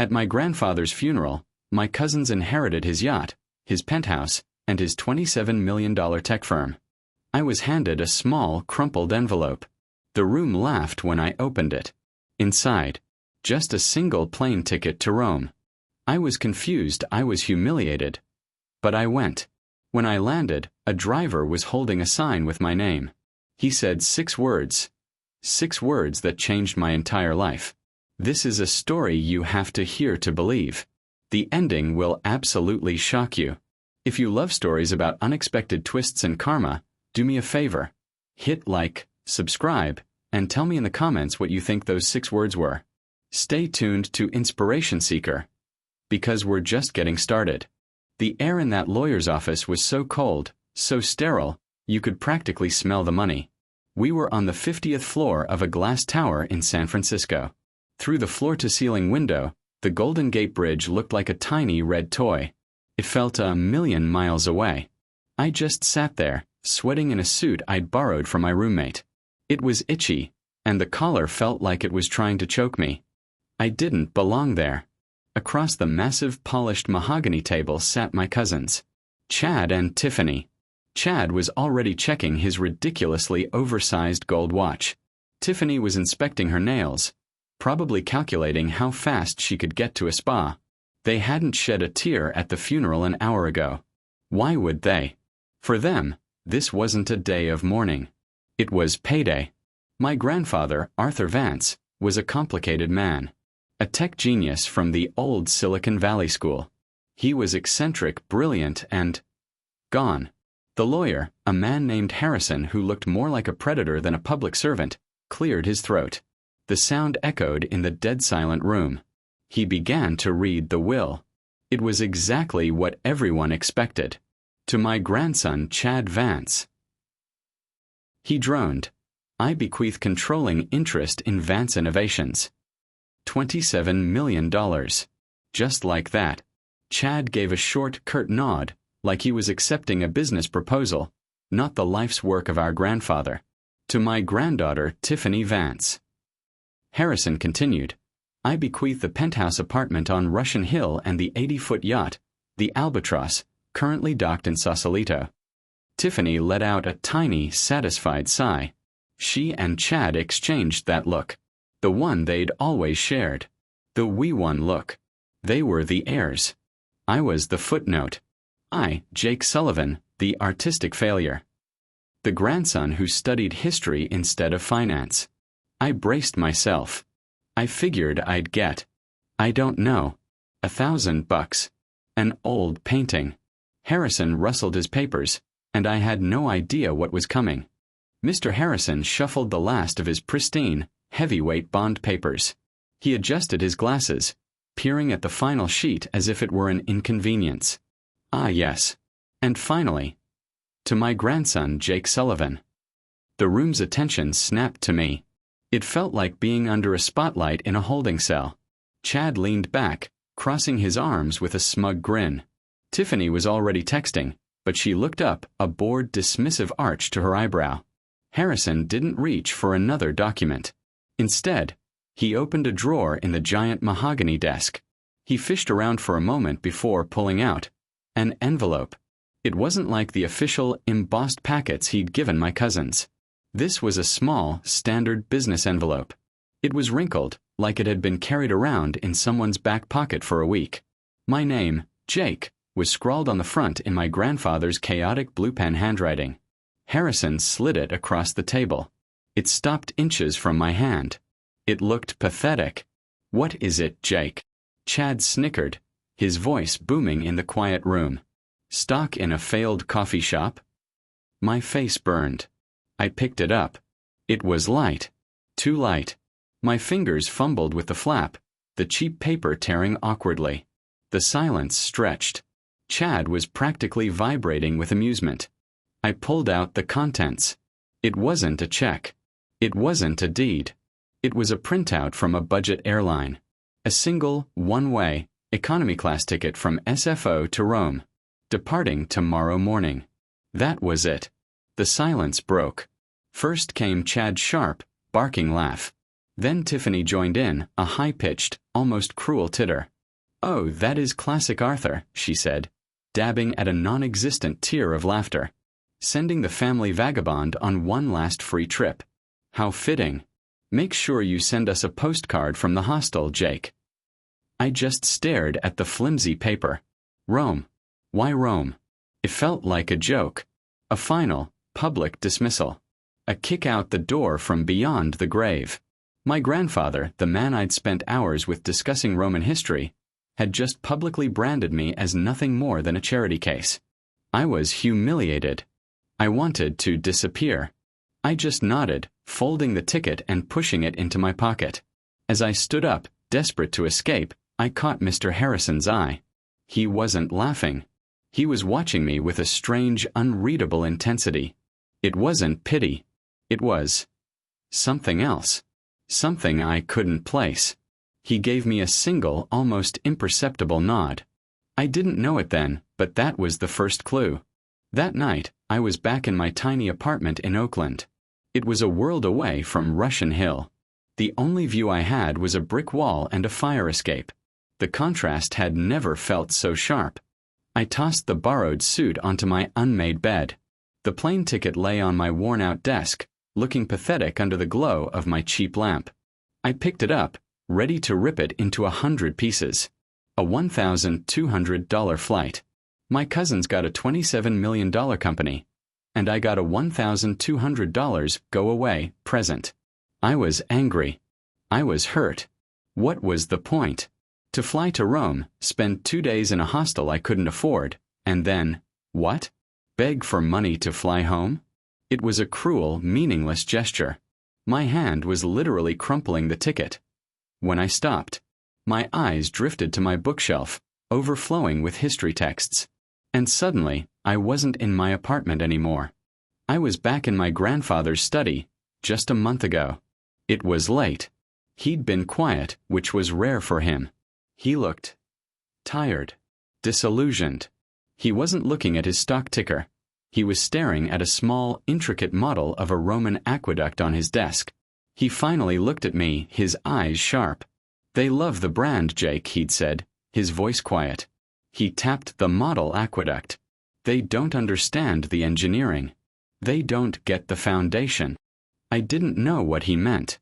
At my grandfather's funeral, my cousins inherited his yacht, his penthouse, and his $27 million tech firm. I was handed a small, crumpled envelope. The room laughed when I opened it. Inside, just a single plane ticket to Rome. I was confused, I was humiliated. But I went. When I landed, a driver was holding a sign with my name. He said 6 words. 6 words that changed my entire life. This is a story you have to hear to believe. The ending will absolutely shock you. If you love stories about unexpected twists and karma, do me a favor. Hit like, subscribe, and tell me in the comments what you think those 6 words were. Stay tuned to Inspiration Seeker, because we're just getting started. The air in that lawyer's office was so cold, so sterile, you could practically smell the money. We were on the 50th floor of a glass tower in San Francisco. Through the floor-to-ceiling window, the Golden Gate Bridge looked like a tiny red toy. It felt a million miles away. I just sat there, sweating in a suit I'd borrowed from my roommate. It was itchy, and the collar felt like it was trying to choke me. I didn't belong there. Across the massive polished mahogany table sat my cousins, Chad and Tiffany. Chad was already checking his ridiculously oversized gold watch. Tiffany was inspecting her nails, probably calculating how fast she could get to a spa. They hadn't shed a tear at the funeral an hour ago. Why would they? For them, this wasn't a day of mourning. It was payday. My grandfather, Arthur Vance, was a complicated man. A tech genius from the old Silicon Valley school. He was eccentric, brilliant, and gone. The lawyer, a man named Harrison who looked more like a predator than a public servant, cleared his throat. The sound echoed in the dead-silent room. He began to read the will. It was exactly what everyone expected. To my grandson, Chad Vance. He droned. I bequeath controlling interest in Vance Innovations. $27 million. Just like that. Chad gave a short, curt nod, like he was accepting a business proposal, not the life's work of our grandfather. To my granddaughter, Tiffany Vance. Harrison continued, I bequeath the penthouse apartment on Russian Hill and the 80-foot yacht, the Albatross, currently docked in Sausalito. Tiffany let out a tiny, satisfied sigh. She and Chad exchanged that look. The one they'd always shared. The we won look. They were the heirs. I was the footnote. I, Jake Sullivan, the artistic failure. The grandson who studied history instead of finance. I braced myself. I figured I'd get, I don't know, $1,000. An old painting. Harrison rustled his papers, and I had no idea what was coming. Mr. Harrison shuffled the last of his pristine, heavyweight bond papers. He adjusted his glasses, peering at the final sheet as if it were an inconvenience. Ah, yes. And finally, to my grandson, Jake Sullivan. The room's attention snapped to me. It felt like being under a spotlight in a holding cell. Chad leaned back, crossing his arms with a smug grin. Tiffany was already texting, but she looked up, a bored, dismissive arch to her eyebrow. Harrison didn't reach for another document. Instead, he opened a drawer in the giant mahogany desk. He fished around for a moment before pulling out an envelope. It wasn't like the official, embossed packets he'd given my cousins. This was a small, standard business envelope. It was wrinkled, like it had been carried around in someone's back pocket for a week. My name, Jake, was scrawled on the front in my grandfather's chaotic blue pen handwriting. Harrison slid it across the table. It stopped inches from my hand. It looked pathetic. What is it, Jake? Chad snickered, his voice booming in the quiet room. Stock in a failed coffee shop? My face burned. I picked it up. It was light. Too light. My fingers fumbled with the flap, the cheap paper tearing awkwardly. The silence stretched. Chad was practically vibrating with amusement. I pulled out the contents. It wasn't a check. It wasn't a deed. It was a printout from a budget airline. A single, one-way, economy class ticket from SFO to Rome. Departing tomorrow morning. That was it. The silence broke. First came Chad's sharp, barking laugh. Then Tiffany joined in, a high-pitched, almost cruel titter. "Oh, that is classic Arthur," she said, dabbing at a non-existent tear of laughter. "Sending the family vagabond on one last free trip. How fitting. Make sure you send us a postcard from the hostel, Jake." I just stared at the flimsy paper. Rome. Why Rome? It felt like a joke. A final, public dismissal. A kick out the door from beyond the grave. My grandfather, the man I'd spent hours with discussing Roman history, had just publicly branded me as nothing more than a charity case. I was humiliated. I wanted to disappear. I just nodded, folding the ticket and pushing it into my pocket. As I stood up, desperate to escape, I caught Mr. Harrison's eye. He wasn't laughing. He was watching me with a strange, unreadable intensity. It wasn't pity. It was something else. Something I couldn't place. He gave me a single, almost imperceptible nod. I didn't know it then, but that was the first clue. That night, I was back in my tiny apartment in Oakland. It was a world away from Russian Hill. The only view I had was a brick wall and a fire escape. The contrast had never felt so sharp. I tossed the borrowed suit onto my unmade bed. The plane ticket lay on my worn-out desk, looking pathetic under the glow of my cheap lamp. I picked it up, ready to rip it into 100 pieces. A $1,200 flight. My cousins got a $27 million company, and I got a $1,200 go-away present. I was angry. I was hurt. What was the point? To fly to Rome, spend 2 days in a hostel I couldn't afford, and then, what? Beg for money to fly home? It was a cruel, meaningless gesture. My hand was literally crumpling the ticket. When I stopped, my eyes drifted to my bookshelf, overflowing with history texts. And suddenly, I wasn't in my apartment anymore. I was back in my grandfather's study, just a month ago. It was late. He'd been quiet, which was rare for him. He looked tired, disillusioned. He wasn't looking at his stock ticker. He was staring at a small, intricate model of a Roman aqueduct on his desk. He finally looked at me, his eyes sharp. "They love the brand, Jake," he'd said, his voice quiet. He tapped the model aqueduct. "They don't understand the engineering. They don't get the foundation." I didn't know what he meant.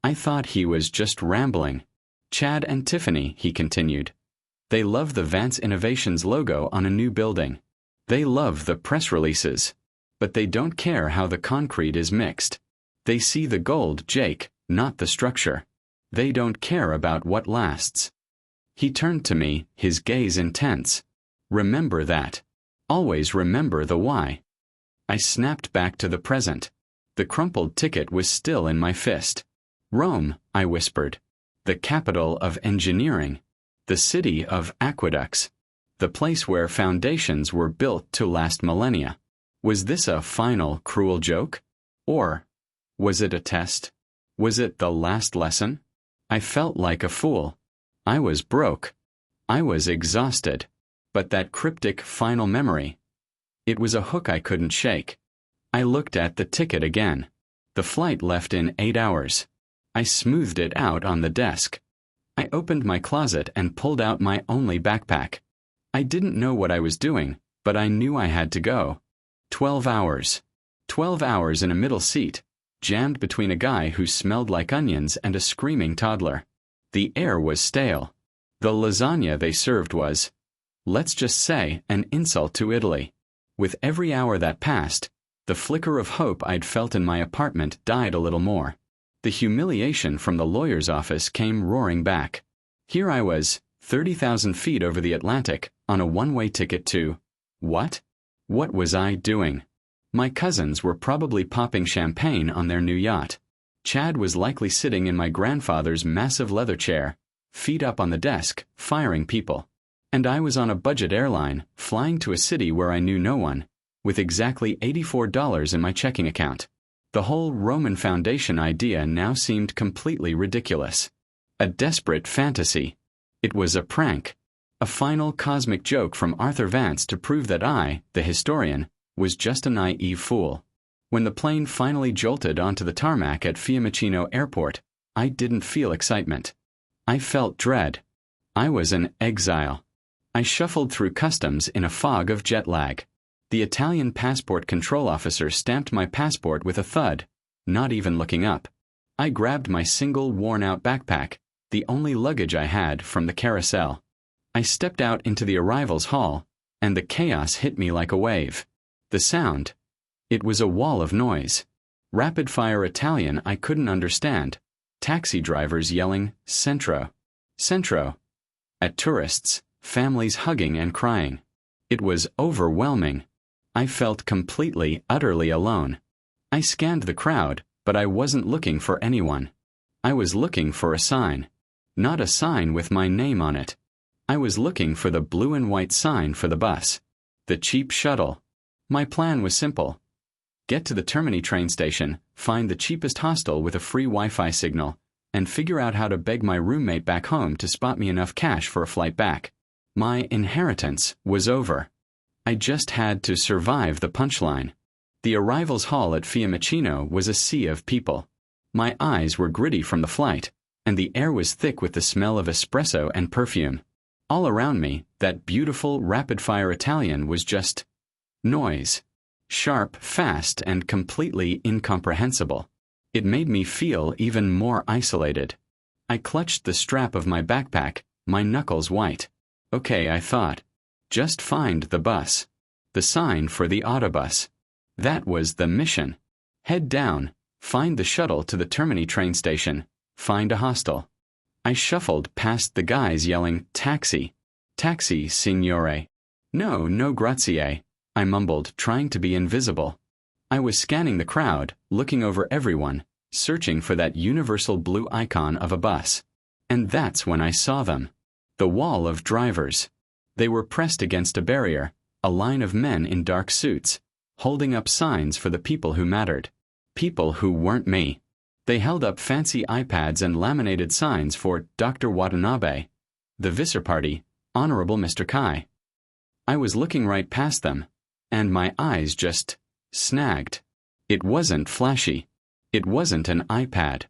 I thought he was just rambling. "Chad and Tiffany," he continued. "They love the Vance Innovations logo on a new building. They love the press releases. But they don't care how the concrete is mixed. They see the gold, Jake, not the structure. They don't care about what lasts." He turned to me, his gaze intense. "Remember that. Always remember the why." I snapped back to the present. The crumpled ticket was still in my fist. "Rome," I whispered. "The capital of engineering. The city of aqueducts. The place where foundations were built to last millennia." Was this a final, cruel joke? Or was it a test? Was it the last lesson? I felt like a fool. I was broke. I was exhausted. But that cryptic final memory, it was a hook I couldn't shake. I looked at the ticket again. The flight left in 8 hours. I smoothed it out on the desk. I opened my closet and pulled out my only backpack. I didn't know what I was doing, but I knew I had to go. 12 hours. 12 hours in a middle seat, jammed between a guy who smelled like onions and a screaming toddler. The air was stale. The lasagna they served was, let's just say, an insult to Italy. With every hour that passed, the flicker of hope I'd felt in my apartment died a little more. The humiliation from the lawyer's office came roaring back. Here I was, 30,000 feet over the Atlantic, on a one-way ticket to... what? What was I doing? My cousins were probably popping champagne on their new yacht. Chad was likely sitting in my grandfather's massive leather chair, feet up on the desk, firing people. And I was on a budget airline, flying to a city where I knew no one, with exactly $84 in my checking account. The whole Roman foundation idea now seemed completely ridiculous. A desperate fantasy. It was a prank. A final cosmic joke from Arthur Vance to prove that I, the historian, was just a naive fool. When the plane finally jolted onto the tarmac at Fiumicino Airport, I didn't feel excitement. I felt dread. I was an exile. I shuffled through customs in a fog of jet lag. The Italian passport control officer stamped my passport with a thud, not even looking up. I grabbed my single worn-out backpack, the only luggage I had, from the carousel. I stepped out into the arrivals hall, and the chaos hit me like a wave. The sound. It was a wall of noise. Rapid-fire Italian I couldn't understand. Taxi drivers yelling, "Centro! Centro!" at tourists, families hugging and crying. It was overwhelming. I felt completely, utterly alone. I scanned the crowd, but I wasn't looking for anyone. I was looking for a sign. Not a sign with my name on it. I was looking for the blue and white sign for the bus. The cheap shuttle. My plan was simple. Get to the Termini train station, find the cheapest hostel with a free Wi-Fi signal, and figure out how to beg my roommate back home to spot me enough cash for a flight back. My inheritance was over. I just had to survive the punchline. The arrivals hall at Fiumicino was a sea of people. My eyes were gritty from the flight, and the air was thick with the smell of espresso and perfume. All around me, that beautiful, rapid-fire Italian was just noise. Sharp, fast, and completely incomprehensible. It made me feel even more isolated. I clutched the strap of my backpack, my knuckles white. Okay, I thought. Just find the bus. The sign for the autobus. That was the mission. Head down, find the shuttle to the Termini train station, find a hostel. I shuffled past the guys yelling, "Taxi! Taxi, signore!" "No, no grazie," I mumbled, trying to be invisible. I was scanning the crowd, looking over everyone, searching for that universal blue icon of a bus. And that's when I saw them. The wall of drivers. They were pressed against a barrier, a line of men in dark suits, holding up signs for the people who mattered. People who weren't me. They held up fancy iPads and laminated signs for Dr. Watanabe, the Visser Party, Honorable Mr. Kai. I was looking right past them, and my eyes just snagged. It wasn't flashy. It wasn't an iPad.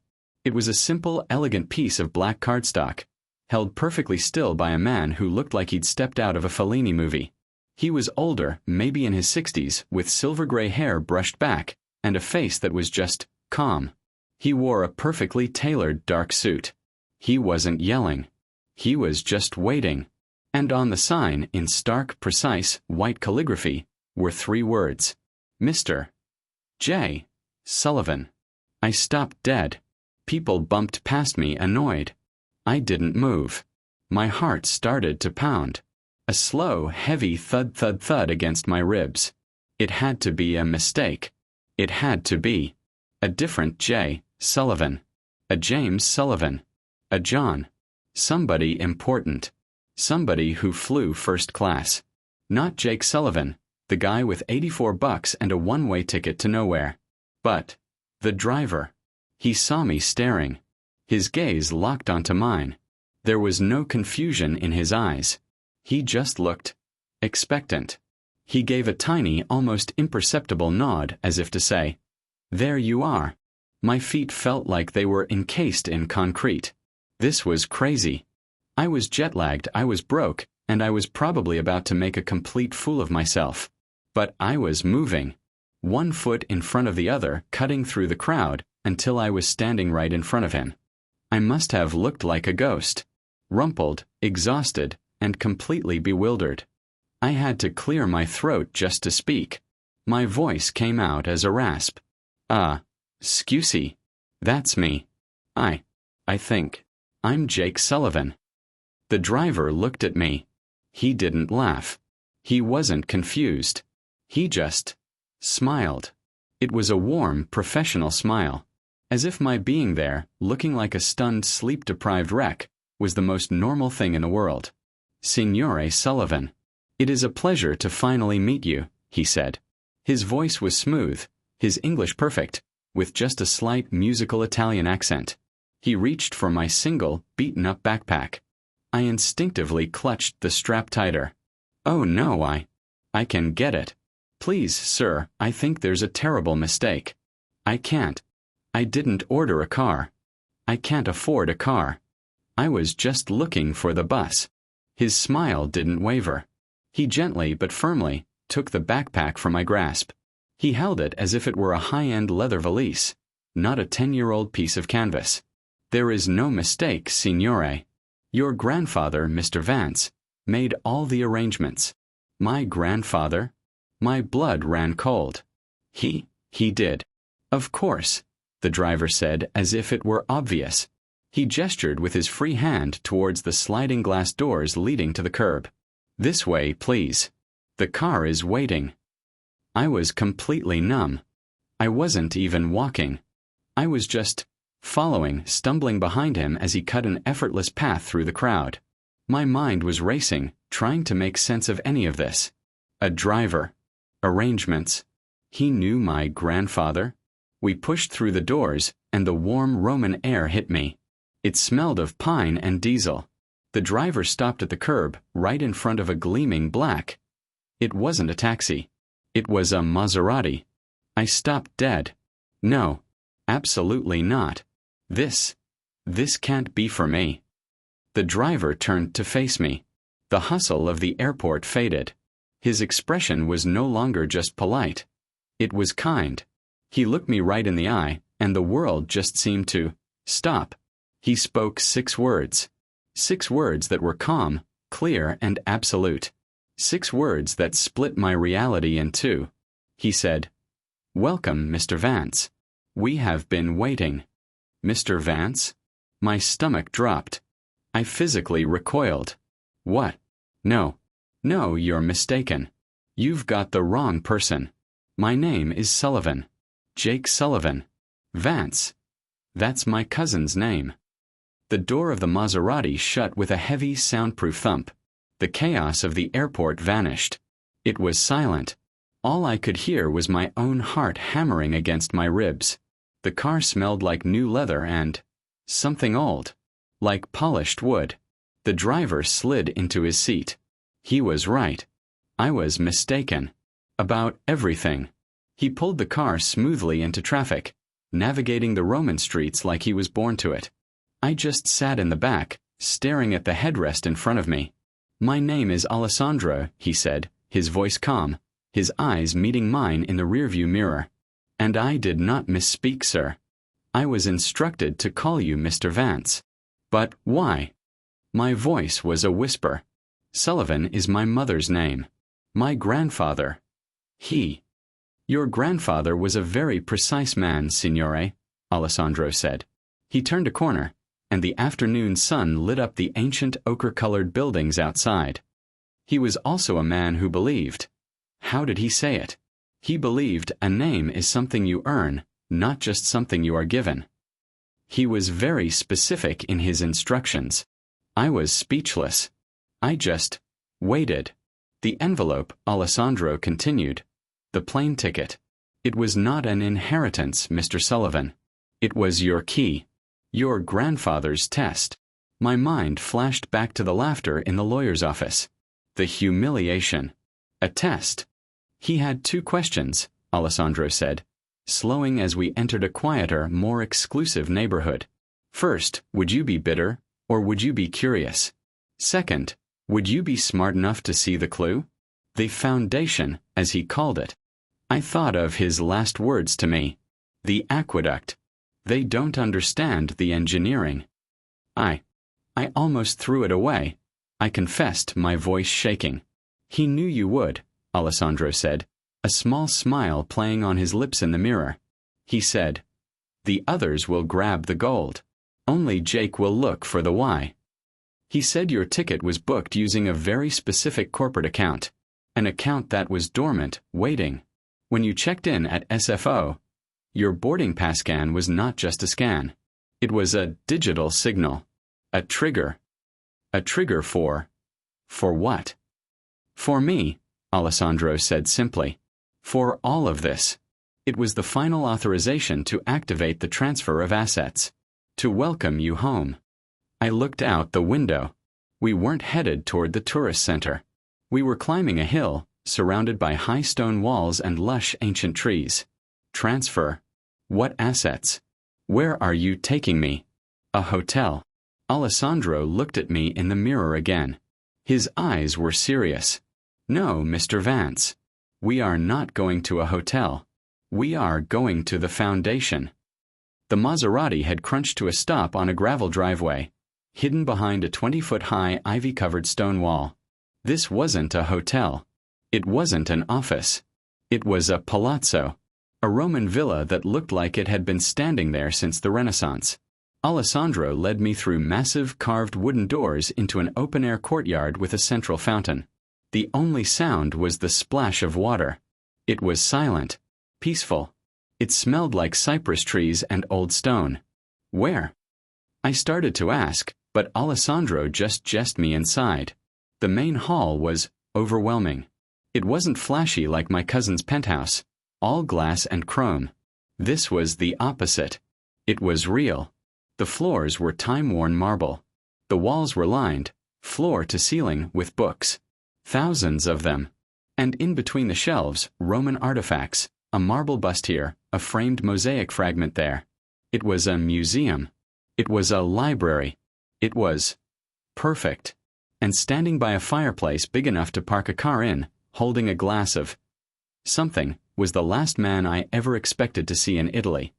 It was a simple, elegant piece of black cardstock, held perfectly still by a man who looked like he'd stepped out of a Fellini movie. He was older, maybe in his 60s, with silver-gray hair brushed back, and a face that was just calm. He wore a perfectly tailored dark suit. He wasn't yelling. He was just waiting. And on the sign, in stark, precise, white calligraphy, were 3 words. Mr. J. Sullivan. I stopped dead. People bumped past me, annoyed. I didn't move. My heart started to pound. A slow, heavy thud, thud, thud against my ribs. It had to be a mistake. It had to be. A different J. Sullivan. A James Sullivan. A John. Somebody important. Somebody who flew first class. Not Jake Sullivan, the guy with $84 and a one-way ticket to nowhere. But the driver. He saw me staring. His gaze locked onto mine. There was no confusion in his eyes. He just looked expectant. He gave a tiny, almost imperceptible nod as if to say, "There you are." My feet felt like they were encased in concrete. This was crazy. I was jet-lagged, I was broke, and I was probably about to make a complete fool of myself. But I was moving. One foot in front of the other, cutting through the crowd, until I was standing right in front of him. I must have looked like a ghost. Rumpled, exhausted, and completely bewildered. I had to clear my throat just to speak. My voice came out as a rasp. "Scusy. That's me. I think. I'm Jake Sullivan." The driver looked at me. He didn't laugh. He wasn't confused. He just smiled. It was a warm, professional smile. As if my being there, looking like a stunned, sleep-deprived wreck, was the most normal thing in the world. "Signore Sullivan. It is a pleasure to finally meet you," he said. His voice was smooth, his English perfect, with just a slight musical Italian accent. He reached for my single, beaten-up backpack. I instinctively clutched the strap tighter. "Oh no, I can get it. Please, sir, I think there's a terrible mistake. I can't. I didn't order a car. I can't afford a car. I was just looking for the bus. His smile didn't waver. He gently but firmly took the backpack from my grasp. He held it as if it were a high-end leather valise, not a 10-year-old piece of canvas. There is no mistake, Signore. Your grandfather, Mr. Vance, made all the arrangements. My grandfather? My blood ran cold. He did. Of course, the driver said as if it were obvious. He gestured with his free hand towards the sliding glass doors leading to the curb. This way, please. The car is waiting. I was completely numb. I wasn't even walking. I was just following, stumbling behind him as he cut an effortless path through the crowd. My mind was racing, trying to make sense of any of this. A driver. Arrangements. He knew my grandfather. We pushed through the doors, and the warm Roman air hit me. It smelled of pine and diesel. The driver stopped at the curb, right in front of a gleaming black. It wasn't a taxi. It was a Maserati. I stopped dead. No, absolutely not. This can't be for me. The driver turned to face me. The hustle of the airport faded. His expression was no longer just polite. It was kind. He looked me right in the eye, and the world just seemed to stop. He spoke 6 words. 6 words that were calm, clear, and absolute. 6 words that split my reality in two. He said, "Welcome, Mr. Vance. We have been waiting." Mr. Vance? My stomach dropped. I physically recoiled. What? No, you're mistaken. You've got the wrong person. My name is Sullivan. Jake Sullivan. Vance. That's my cousin's name. The door of the Maserati shut with a heavy, soundproof thump. The chaos of the airport vanished. It was silent. All I could hear was my own heart hammering against my ribs. The car smelled like new leather and something old, like polished wood. The driver slid into his seat. He was right. I was mistaken. About everything. He pulled the car smoothly into traffic, navigating the Roman streets like he was born to it. I just sat in the back, staring at the headrest in front of me. "My name is Alessandro," he said, his voice calm, his eyes meeting mine in the rearview mirror. "And I did not misspeak, sir. I was instructed to call you Mr. Vance." "But why?" My voice was a whisper. "Sullivan is my mother's name. My grandfather. Your grandfather was a very precise man, Signore," Alessandro said. He turned a corner, and the afternoon sun lit up the ancient ochre-colored buildings outside. He was also a man who believed. How did he say it? He believed a name is something you earn, not just something you are given. He was very specific in his instructions. I was speechless. I just waited. "The envelope," Alessandro continued. "The plane ticket. It was not an inheritance, Mr. Sullivan. It was your key. Your grandfather's test." My mind flashed back to the laughter in the lawyer's office. The humiliation. A test. "He had 2 questions, Alessandro said, slowing as we entered a quieter, more exclusive neighborhood. "First, would you be bitter, or would you be curious? Second, would you be smart enough to see the clue? The foundation, as he called it." I thought of his last words to me. The aqueduct. They don't understand the engineering. I almost threw it away. I confessed, my voice shaking. "He knew you would," Alessandro said, a small smile playing on his lips in the mirror. He said, "The others will grab the gold. Only Jake will look for the why." He said your ticket was booked using a very specific corporate account, an account that was dormant, waiting. When you checked in at SFO, your boarding pass scan was not just a scan. It was a digital signal. A trigger. A trigger for what? "For me," Alessandro said simply. "For all of this." It was the final authorization to activate the transfer of assets. To welcome you home. I looked out the window. We weren't headed toward the tourist center. We were climbing a hill, surrounded by high stone walls and lush ancient trees. Transfer. What assets? Where are you taking me? A hotel. Alessandro looked at me in the mirror again. His eyes were serious. No, Mr. Vance. We are not going to a hotel. We are going to the foundation. The Maserati had crunched to a stop on a gravel driveway, hidden behind a 20-foot-high ivy-covered stone wall. This wasn't a hotel. It wasn't an office. It was a palazzo, a Roman villa that looked like it had been standing there since the Renaissance. Alessandro led me through massive carved wooden doors into an open-air courtyard with a central fountain. The only sound was the splash of water. It was silent, peaceful. It smelled like cypress trees and old stone. Where? I started to ask, but Alessandro just jested me inside. The main hall was overwhelming. It wasn't flashy like my cousin's penthouse, all glass and chrome. This was the opposite. It was real. The floors were time-worn marble. The walls were lined, floor to ceiling, with books. Thousands of them. And in between the shelves, Roman artifacts, a marble bust here, a framed mosaic fragment there. It was a museum. It was a library. It was perfect. And standing by a fireplace big enough to park a car in, holding a glass of something, was the last man I ever expected to see in Italy.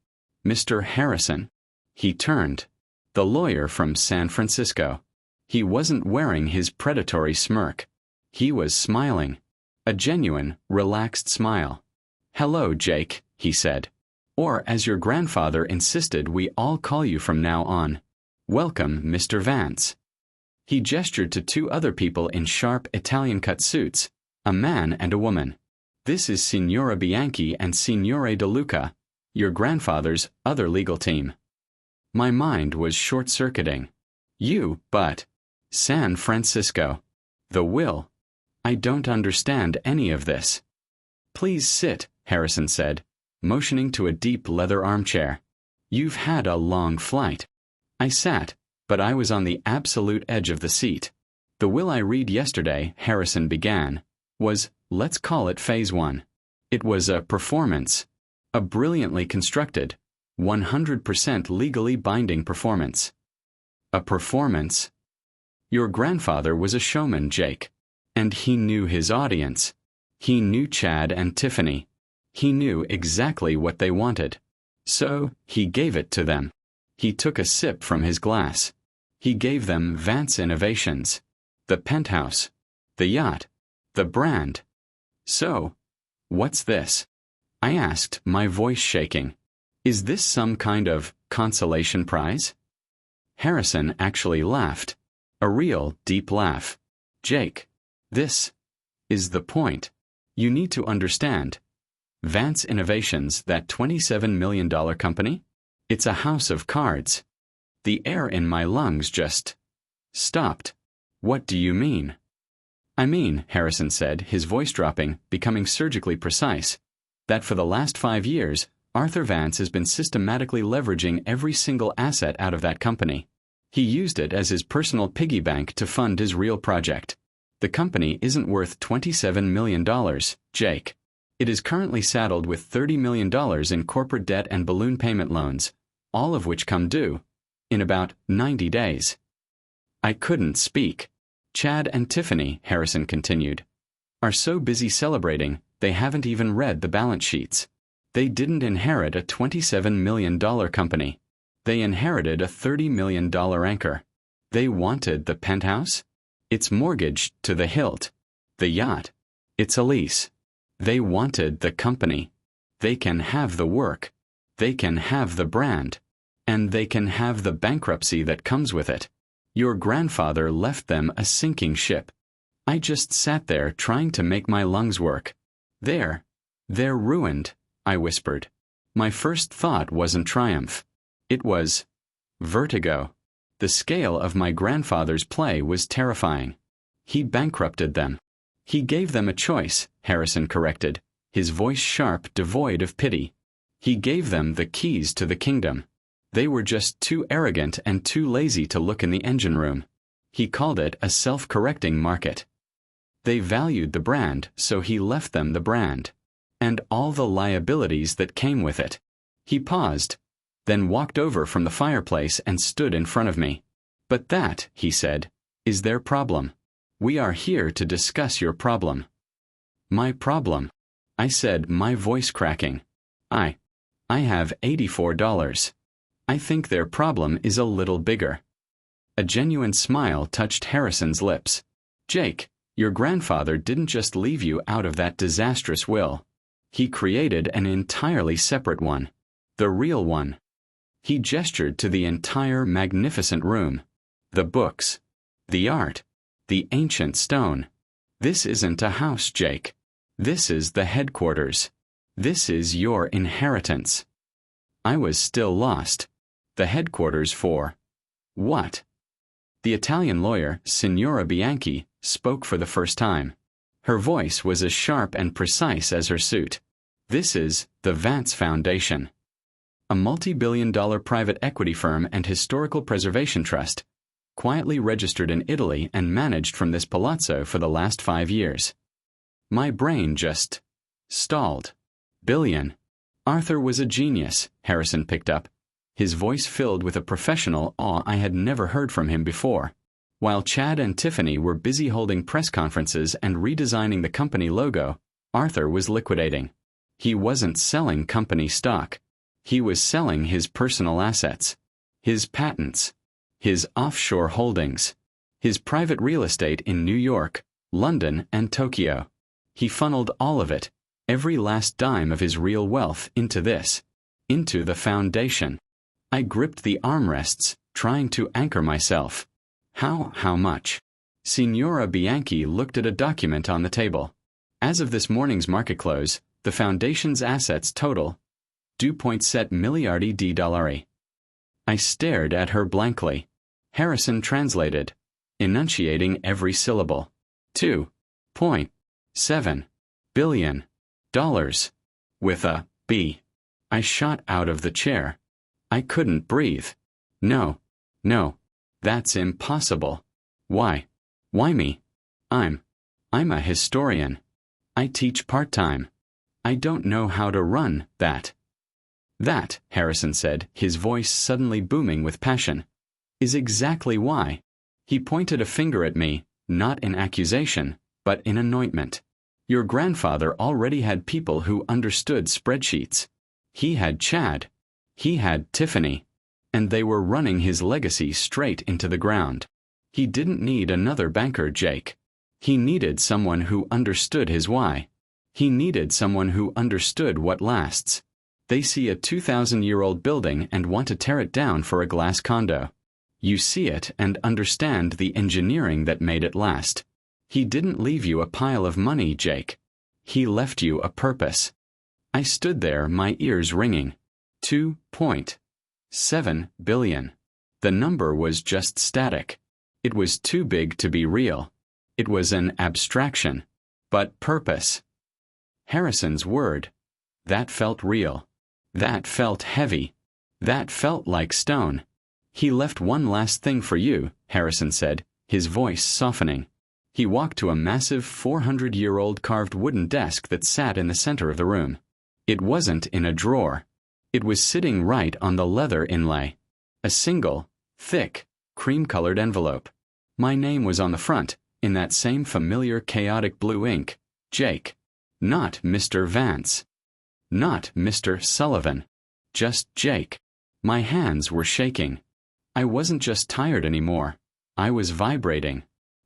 Mr. Harrison. He turned. The lawyer from San Francisco. He wasn't wearing his predatory smirk. He was smiling. A genuine, relaxed smile. "Hello, Jake," he said. "Or, as your grandfather insisted we all call you from now on, welcome, Mr. Vance." He gestured to two other people in sharp Italian-cut suits, a man and a woman. "This is Signora Bianchi and Signore De Luca, your grandfather's other legal team." My mind was short-circuiting. But San Francisco. The will. I don't understand any of this. "Please sit," Harrison said, motioning to a deep leather armchair. "You've had a long flight." I sat, but I was on the absolute edge of the seat. "The will I read yesterday," Harrison began, "was, let's call it Phase 1. It was a performance. A brilliantly constructed, 100% legally binding performance." A performance? Your grandfather was a showman, Jake. And he knew his audience. He knew Chad and Tiffany. He knew exactly what they wanted. So, he gave it to them. He took a sip from his glass. He gave them Vance Innovations. The penthouse. The yacht. The brand. "So, what's this?" I asked, my voice shaking. "Is this some kind of consolation prize?" Harrison actually laughed. A real, deep laugh. "Jake, this is the point. You need to understand. Vance Innovations, that $27 million company? It's a house of cards." The air in my lungs just stopped. "What do you mean?" "I mean," Harrison said, his voice dropping, becoming surgically precise, "that for the last 5 years, Arthur Vance has been systematically leveraging every single asset out of that company. He used it as his personal piggy bank to fund his real project. The company isn't worth $27 million, Jake. It is currently saddled with $30 million in corporate debt and balloon payment loans, all of which come due in about 90 days. I couldn't speak. "Chad and Tiffany," Harrison continued, "are so busy celebrating they haven't even read the balance sheets. They didn't inherit a $27 million company. They inherited a $30 million anchor. They wanted the penthouse? It's mortgaged to the hilt. The yacht? It's a lease. They wanted the company. They can have the work. They can have the brand. And they can have the bankruptcy that comes with it. Your grandfather left them a sinking ship. I just sat there trying to make my lungs work. They're ruined," I whispered. My first thought wasn't triumph. It was vertigo. The scale of my grandfather's play was terrifying. He bankrupted them. "He gave them a choice," Harrison corrected, his voice sharp, devoid of pity. "He gave them the keys to the kingdom. They were just too arrogant and too lazy to look in the engine room. He called it a self-correcting market. They valued the brand, so he left them the brand. And all the liabilities that came with it." He paused. then walked over from the fireplace and stood in front of me. "But that," he said, "is their problem. We are here to discuss your problem." "My problem?" I said, my voice cracking. I have $84. I think their problem is a little bigger." A genuine smile touched Harrison's lips. "Jake, your grandfather didn't just leave you out of that disastrous will. He created an entirely separate one. The real one." He gestured to the entire magnificent room. The books. The art. The ancient stone. "This isn't a house, Jake. This is the headquarters. This is your inheritance." I was still lost. The headquarters for what? The Italian lawyer, Signora Bianchi, spoke for the first time. Her voice was as sharp and precise as her suit. "This is the Vance Foundation, a multi-billion-dollar private equity firm and historical preservation trust, quietly registered in Italy and managed from this palazzo for the last 5 years." My brain just stalled. "Billion." Arthur was a genius, Harrison picked up, his voice filled with a professional awe I had never heard from him before. While Chad and Tiffany were busy holding press conferences and redesigning the company logo, Arthur was liquidating. He wasn't selling company stock. He was selling his personal assets, his patents, his offshore holdings, his private real estate in New York, London, and Tokyo. He funneled all of it, every last dime of his real wealth, into the foundation. I gripped the armrests, trying to anchor myself. How much? Signora Bianchi looked at a document on the table. As of this morning's market close, the foundation's assets total $2.7 miliardi di dollari. I stared at her blankly. Harrison translated, enunciating every syllable. $2.7 billion. With a B. I shot out of the chair. I couldn't breathe. No, that's impossible. Why me? I'm a historian. I teach part-time. I don't know how to run that. That, Harrison said, his voice suddenly booming with passion, is exactly why. He pointed a finger at me, not in accusation, but in anointment. Your grandfather already had people who understood spreadsheets. He had Chad. He had Tiffany. And they were running his legacy straight into the ground. He didn't need another banker, Jake. He needed someone who understood his why. He needed someone who understood what lasts. They see a 2,000-year-old building and want to tear it down for a glass condo. You see it and understand the engineering that made it last. He didn't leave you a pile of money, Jake. He left you a purpose. I stood there, my ears ringing. $2.7 billion. The number was just static. It was too big to be real. It was an abstraction. But purpose. Harrison's word. That felt real. That felt heavy. That felt like stone. He left one last thing for you, Harrison said, his voice softening. He walked to a massive 400-year-old carved wooden desk that sat in the center of the room. It wasn't in a drawer. It was sitting right on the leather inlay. A single, thick, cream-colored envelope. My name was on the front, in that same familiar chaotic blue ink. Jake. Not Mr. Vance. Not Mr. Sullivan. Just Jake. My hands were shaking. I wasn't just tired anymore. I was vibrating.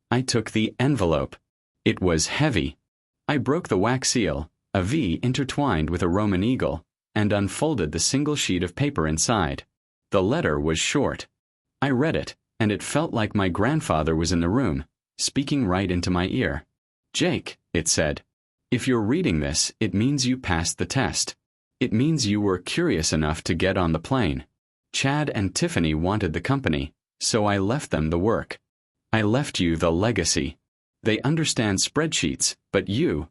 I took the envelope. It was heavy. I broke the wax seal, a V intertwined with a Roman eagle, and unfolded the single sheet of paper inside. The letter was short. I read it, and it felt like my grandfather was in the room, speaking right into my ear. Jake, it said, if you're reading this, it means you passed the test. It means you were curious enough to get on the plane. Chad and Tiffany wanted the company, so I left them the work. I left you the legacy. They understand spreadsheets, but you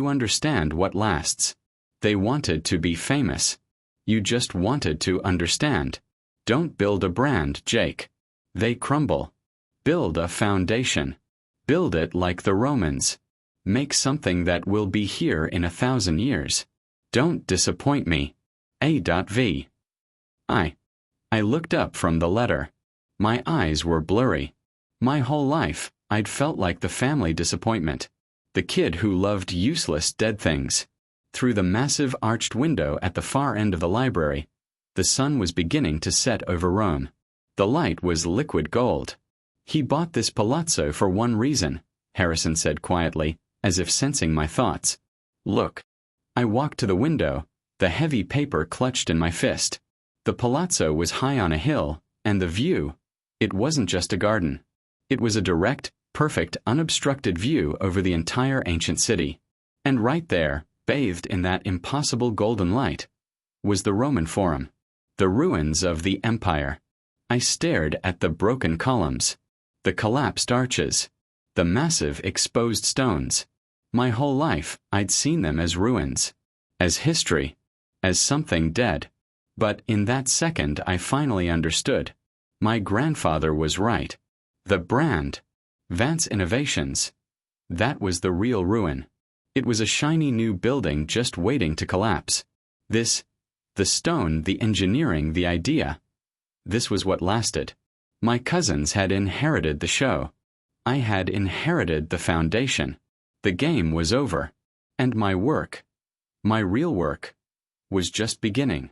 understand what lasts. They wanted to be famous. You just wanted to understand. Don't build a brand, Jake. They crumble. Build a foundation. Build it like the Romans. Make something that will be here in 1,000 years. Don't disappoint me. A.V. I looked up from the letter. My eyes were blurry. My whole life, I'd felt like the family disappointment. The kid who loved useless dead things. Through the massive arched window at the far end of the library, the sun was beginning to set over Rome. The light was liquid gold. He bought this palazzo for one reason, Harrison said quietly, as if sensing my thoughts. Look. I walked to the window, the heavy paper clutched in my fist. The palazzo was high on a hill, and the view, it wasn't just a garden. It was a direct, perfect, unobstructed view over the entire ancient city. And right there, bathed in that impossible golden light, was the Roman Forum, the ruins of the empire. I stared at the broken columns, the collapsed arches, the massive exposed stones. My whole life, I'd seen them as ruins, as history, as something dead. But in that second I finally understood. My grandfather was right. The brand, Vance Innovations, that was the real ruin. It was a shiny new building just waiting to collapse. The stone, the engineering, the idea, this was what lasted. My cousins had inherited the show. I had inherited the foundation. The game was over. And my work, my real work, was just beginning.